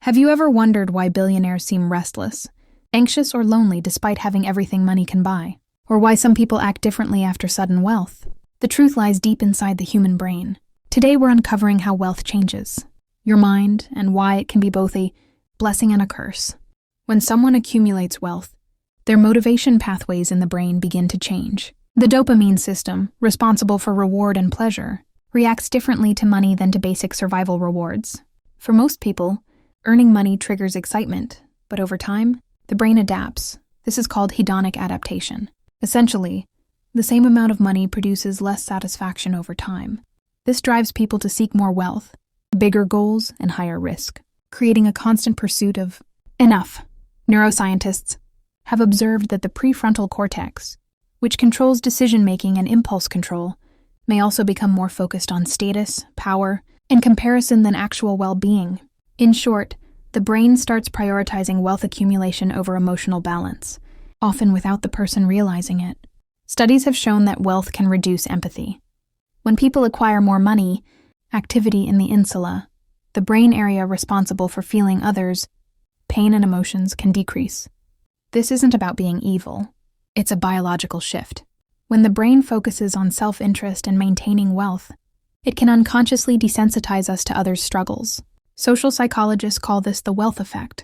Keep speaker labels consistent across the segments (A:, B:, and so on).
A: Have you ever wondered why billionaires seem restless, anxious, or lonely despite having everything money can buy? Or why some people act differently after sudden wealth? The truth lies deep inside the human brain. Today we're uncovering how wealth changes your mind and why it can be both a blessing and a curse. When someone accumulates wealth, their motivation pathways in the brain begin to change. The dopamine system, responsible for reward and pleasure, reacts differently to money than to basic survival rewards. For most people, earning money triggers excitement, but over time, the brain adapts. This is called hedonic adaptation. Essentially, the same amount of money produces less satisfaction over time. This drives people to seek more wealth, bigger goals, and higher risk, creating a constant pursuit of enough. Neuroscientists have observed that the prefrontal cortex, which controls decision-making and impulse control, may also become more focused on status, power, and comparison than actual well-being. In short, the brain starts prioritizing wealth accumulation over emotional balance, often without the person realizing it. Studies have shown that wealth can reduce empathy. When people acquire more money, activity in the insula, the brain area responsible for feeling others, pain and emotions, can decrease. This isn't about being evil. It's a biological shift. When the brain focuses on self-interest and maintaining wealth, it can unconsciously desensitize us to others' struggles. Social psychologists call this the wealth effect.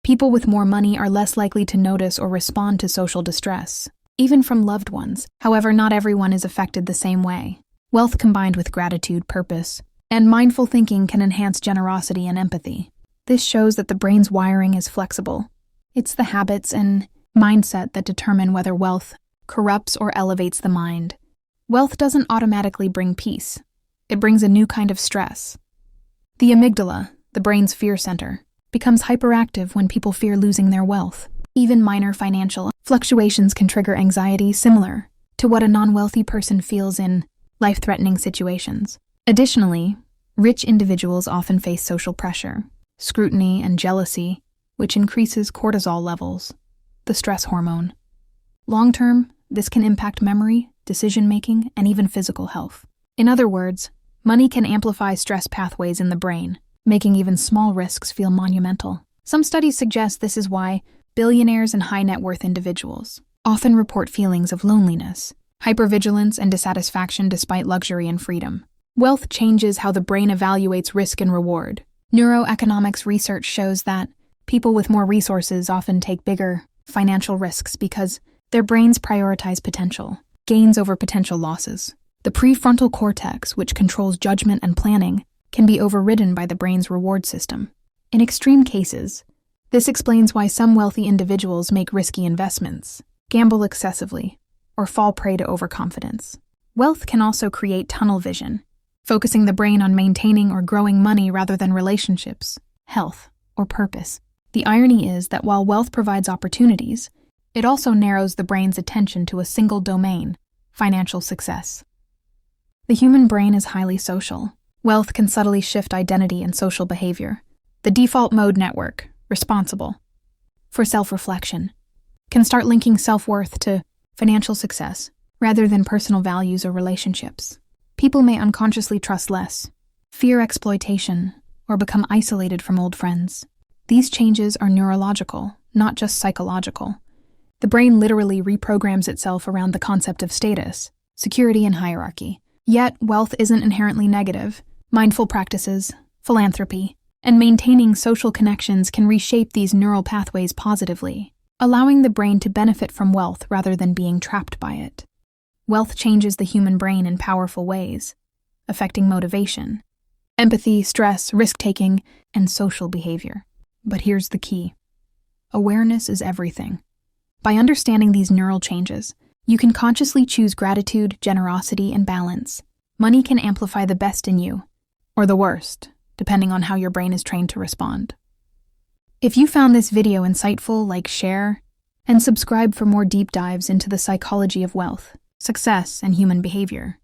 A: People with more money are less likely to notice or respond to social distress, even from loved ones. However, not everyone is affected the same way. Wealth combined with gratitude, purpose, and mindful thinking can enhance generosity and empathy. This shows that the brain's wiring is flexible. It's the habits and mindset that determine whether wealth corrupts or elevates the mind. Wealth doesn't automatically bring peace. It brings a new kind of stress. The amygdala, the brain's fear center, becomes hyperactive when people fear losing their wealth. Even minor financial fluctuations can trigger anxiety similar to what a non-wealthy person feels in life-threatening situations. Additionally, rich individuals often face social pressure, scrutiny, and jealousy, which increases cortisol levels, the stress hormone. Long-term, this can impact memory, decision-making, and even physical health. In other words, money can amplify stress pathways in the brain, making even small risks feel monumental. Some studies suggest this is why billionaires and high-net-worth individuals often report feelings of loneliness, hypervigilance, and dissatisfaction despite luxury and freedom. Wealth changes how the brain evaluates risk and reward. Neuroeconomics research shows that people with more resources often take bigger financial risks because their brains prioritize potential gains over potential losses. The prefrontal cortex, which controls judgment and planning, can be overridden by the brain's reward system. In extreme cases, this explains why some wealthy individuals make risky investments, gamble excessively, or fall prey to overconfidence. Wealth can also create tunnel vision, focusing the brain on maintaining or growing money rather than relationships, health, or purpose. The irony is that while wealth provides opportunities, it also narrows the brain's attention to a single domain, financial success. The human brain is highly social. Wealth can subtly shift identity and social behavior. The default mode network, responsible for self-reflection, can start linking self-worth to financial success rather than personal values or relationships. People may unconsciously trust less, fear exploitation, or become isolated from old friends. These changes are neurological, not just psychological. The brain literally reprograms itself around the concept of status, security, and hierarchy. Yet, wealth isn't inherently negative. Mindful practices, philanthropy, and maintaining social connections can reshape these neural pathways positively, allowing the brain to benefit from wealth rather than being trapped by it. Wealth changes the human brain in powerful ways, affecting motivation, empathy, stress, risk-taking, and social behavior. But here's the key. Awareness is everything. By understanding these neural changes, you can consciously choose gratitude, generosity, and balance. Money can amplify the best in you, or the worst, depending on how your brain is trained to respond. If you found this video insightful, like, share, and subscribe for more deep dives into the psychology of wealth, success, and human behavior.